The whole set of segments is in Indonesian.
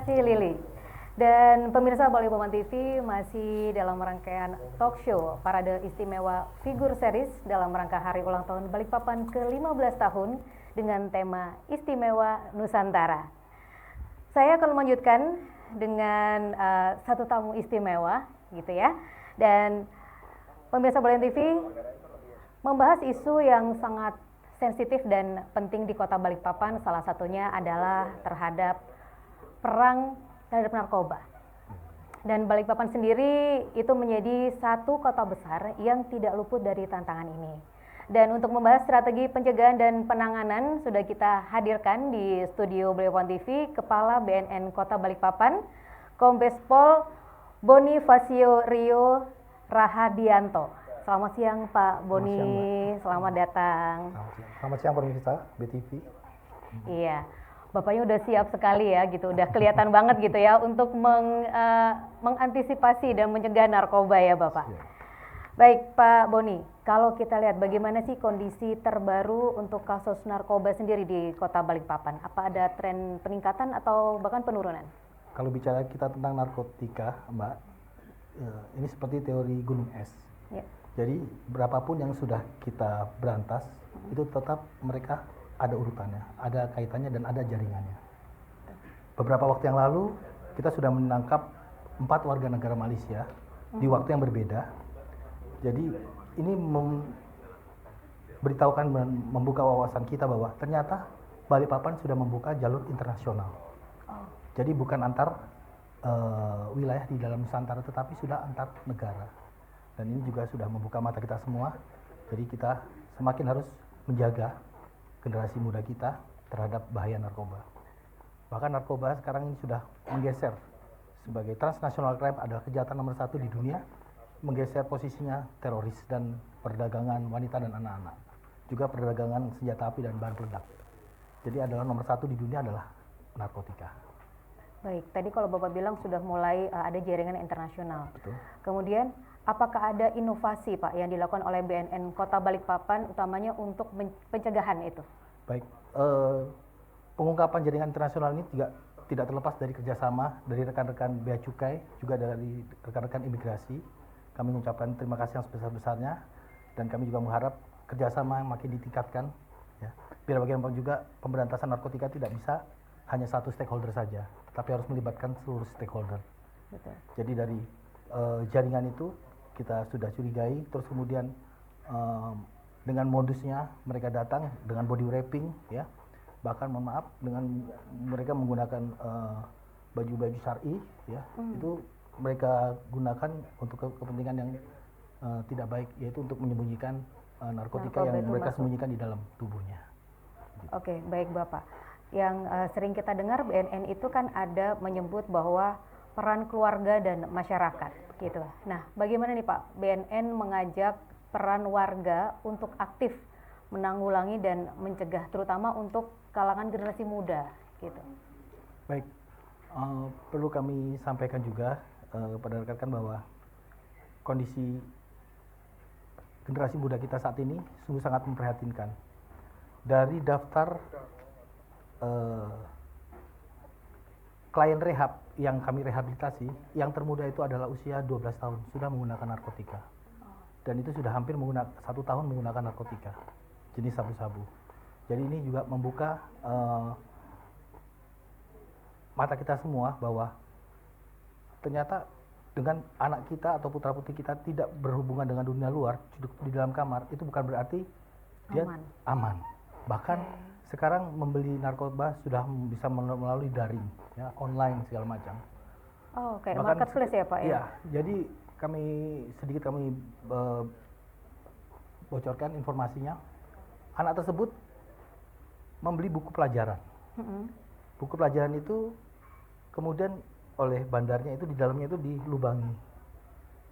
kasih Lili. Dan pemirsa Balikpapan TV masih dalam rangkaian talk show Parade Istimewa Figur Series dalam rangka hari ulang tahun Balikpapan ke-15 tahun dengan tema Istimewa Nusantara. Saya akan melanjutkan dengan satu tamu istimewa gitu ya. Dan pemirsa Balikpapan TV membahas isu yang sangat sensitif dan penting di Kota Balikpapan, salah satunya adalah terhadap perang terhadap narkoba. Dan Balikpapan sendiri itu menjadi satu kota besar yang tidak luput dari tantangan ini. Dan untuk membahas strategi pencegahan dan penanganan sudah kita hadirkan di studio Balikpapan TV Kepala BNN Kota Balikpapan, Kombes Pol Bonifacio Rio Rahadianto. Selamat siang Pak Boni, selamat datang. Selamat siang pemirsa BTV. Iya. Bapaknya udah siap sekali ya gitu, udah kelihatan banget gitu ya untuk mengantisipasi dan mencegah narkoba ya Bapak. Siap. Baik Pak Boni, kalau kita lihat bagaimana sih kondisi terbaru untuk kasus narkoba sendiri di Kota Balikpapan? Apa ada tren peningkatan atau bahkan penurunan? Kalau bicara kita tentang narkotika, Mbak, ini seperti teori gunung es. Ya. Jadi berapapun yang sudah kita berantas, itu tetap mereka ada urutannya, ada kaitannya dan ada jaringannya. Beberapa waktu yang lalu kita sudah menangkap 4 warga negara Malaysia di waktu yang berbeda. Jadi ini memberitahukan dan membuka wawasan kita bahwa ternyata Balikpapan sudah membuka jalur internasional. Jadi bukan antar wilayah di dalam Nusantara, tetapi sudah antar negara. Dan ini juga sudah membuka mata kita semua. Jadi kita semakin harus menjaga generasi muda kita terhadap bahaya narkoba. Bahkan narkoba sekarang ini sudah menggeser sebagai transnational crime, adalah kejahatan nomor 1 di dunia, menggeser posisinya teroris dan perdagangan wanita dan anak-anak, juga perdagangan senjata api dan bahan peledak. Jadi adalah nomor 1 di dunia adalah narkotika. Baik, tadi kalau Bapak bilang sudah mulai ada jaringan internasional. Betul. Kemudian apakah ada inovasi Pak yang dilakukan oleh BNN Kota Balikpapan utamanya untuk pencegahan itu? Baik, pengungkapan jaringan internasional ini juga tidak terlepas dari kerjasama dari rekan-rekan Bea Cukai, juga dari rekan-rekan imigrasi. Kami mengucapkan terima kasih yang sebesar-besarnya dan kami juga mengharap kerjasama yang makin ditingkatkan. Ya. Biar bagaimanapun juga pemberantasan narkotika tidak bisa hanya satu stakeholder saja, tetapi harus melibatkan seluruh stakeholder. Betul. Jadi dari jaringan itu kita sudah curigai, terus kemudian dengan modusnya mereka datang dengan body wrapping, ya, bahkan mohon maaf dengan mereka menggunakan baju-baju syar'i, ya, itu mereka gunakan untuk kepentingan yang tidak baik, yaitu untuk menyembunyikan narkotika yang mereka sembunyikan di dalam tubuhnya. Oke, baik Bapak. Yang sering kita dengar BNN itu kan ada menyebut bahwa peran keluarga dan masyarakat gitu. Nah, bagaimana nih Pak BNN mengajak peran warga untuk aktif menanggulangi dan mencegah, terutama untuk kalangan generasi muda gitu. Baik, perlu kami sampaikan juga kepada rekan-rekan bahwa kondisi generasi muda kita saat ini sungguh sangat memprihatinkan. Dari daftar klien rehab yang kami rehabilitasi, yang termuda itu adalah usia 12 tahun, sudah menggunakan narkotika. Dan itu sudah hampir 1 tahun menggunakan narkotika, jenis sabu-sabu. Jadi ini juga membuka mata kita semua bahwa ternyata dengan anak kita atau putra-putri kita tidak berhubungan dengan dunia luar, duduk di dalam kamar, itu bukan berarti dia aman. Bahkan sekarang membeli narkoba sudah bisa melalui daring, ya, online segala macam. Oh, kayak marketplace ya Pak ya? Iya, jadi kami bocorkan informasinya. Anak tersebut membeli buku pelajaran. Buku pelajaran itu kemudian oleh bandarnya itu di dalamnya itu dilubangi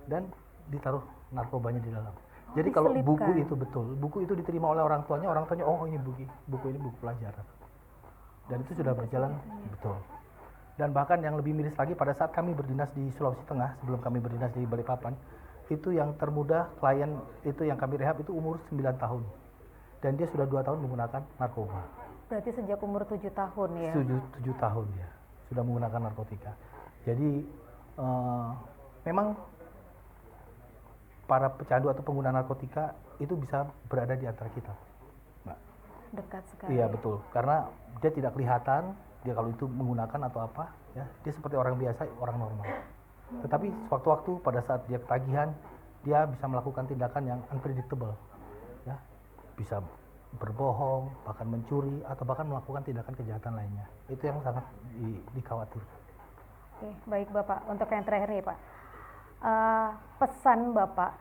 dan ditaruh narkobanya di dalam. Jadi kalau buku itu betul, buku itu diterima oleh orang tuanya oh ini buku ini buku pelajaran. Dan itu sudah berjalan betul. Dan bahkan yang lebih miris lagi, pada saat kami berdinas di Sulawesi Tengah, sebelum kami berdinas di Balikpapan, itu yang termuda klien itu yang kami rehab itu umur 9 tahun. Dan dia sudah 2 tahun menggunakan narkoba. Berarti sejak umur 7 tahun ya? 7 tahun ya. sudah menggunakan narkotika. Jadi memang para pecandu atau pengguna narkotika itu bisa berada di antara kita. Nah, Dekat sekali. iya betul, karena dia tidak kelihatan, dia kalau itu menggunakan atau apa, ya dia seperti orang biasa, orang normal. Tetapi sewaktu-waktu pada saat dia ketagihan, dia bisa melakukan tindakan yang unpredictable, ya bisa berbohong, bahkan mencuri, atau bahkan melakukan tindakan kejahatan lainnya. Itu yang sangat dikhawatirkan. Oke, baik Bapak. Untuk yang terakhir nih Pak, pesan Bapak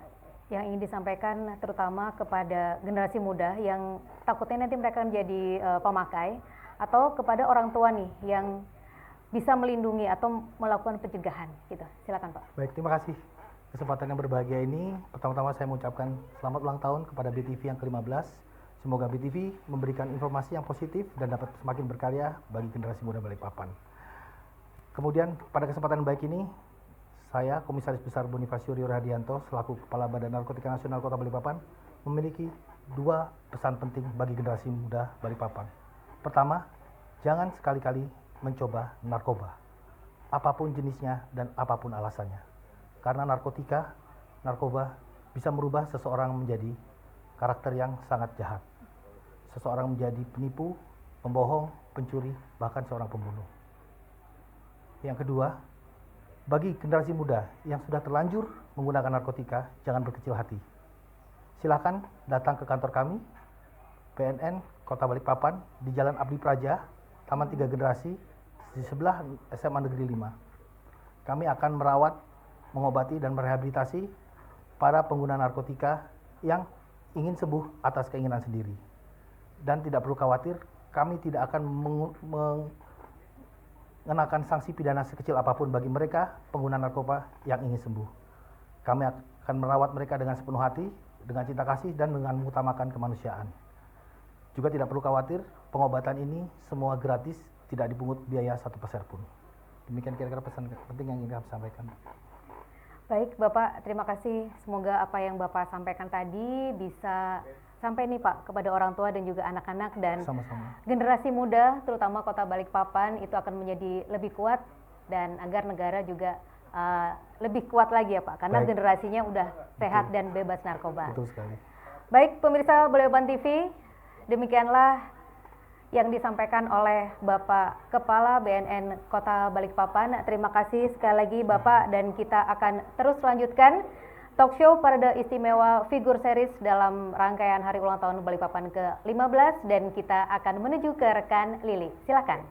yang ingin disampaikan terutama kepada generasi muda yang takutnya nanti mereka menjadi pemakai, atau kepada orang tua nih yang bisa melindungi atau melakukan pencegahan gitu. Silakan Pak. Baik, terima kasih kesempatan yang berbahagia ini. Pertama-tama saya mengucapkan selamat ulang tahun kepada BTV yang ke-15. Semoga BTV memberikan informasi yang positif dan dapat semakin berkarya bagi generasi muda Balikpapan. Kemudian pada kesempatan baik ini, saya Komisaris Besar Bonifacio Rio Hadianto selaku Kepala Badan Narkotika Nasional Kota Balikpapan memiliki 2 pesan penting bagi generasi muda Balikpapan. Pertama, jangan sekali-kali mencoba narkoba, apapun jenisnya dan apapun alasannya. Karena narkoba bisa merubah seseorang menjadi karakter yang sangat jahat. Seseorang menjadi penipu, pembohong, pencuri, bahkan seorang pembunuh. Yang kedua, bagi generasi muda yang sudah terlanjur menggunakan narkotika, jangan berkecil hati. Silakan datang ke kantor kami, BNN Kota Balikpapan, di Jalan Abdi Praja, Taman 3 Generasi, di sebelah SMA Negeri 5. Kami akan merawat, mengobati, dan merehabilitasi para pengguna narkotika yang ingin sembuh atas keinginan sendiri. Dan tidak perlu khawatir, kami tidak akan mengenakan sanksi pidana sekecil apapun bagi mereka pengguna narkoba yang ingin sembuh. Kami akan merawat mereka dengan sepenuh hati, dengan cinta kasih, dan dengan mengutamakan kemanusiaan. Juga tidak perlu khawatir, pengobatan ini semua gratis, tidak dipungut biaya 1 peser pun. Demikian kira-kira pesan penting yang ingin kami sampaikan. Baik Bapak, terima kasih. Semoga apa yang Bapak sampaikan tadi bisa sampai nih Pak kepada orang tua dan juga anak-anak dan Sama-sama. generasi muda, terutama Kota Balikpapan itu akan menjadi lebih kuat dan agar negara juga lebih kuat lagi ya Pak, karena Baik. generasinya udah sehat dan bebas narkoba. Betul sekali. Baik pemirsa Balikpapan TV, demikianlah yang disampaikan oleh Bapak Kepala BNN Kota Balikpapan. Terima kasih sekali lagi Bapak, dan kita akan terus lanjutkan talk show Parade Istimewa Figur Series dalam rangkaian Hari Ulang Tahun Balikpapan ke-15, dan kita akan menuju ke rekan Lili. Silakan.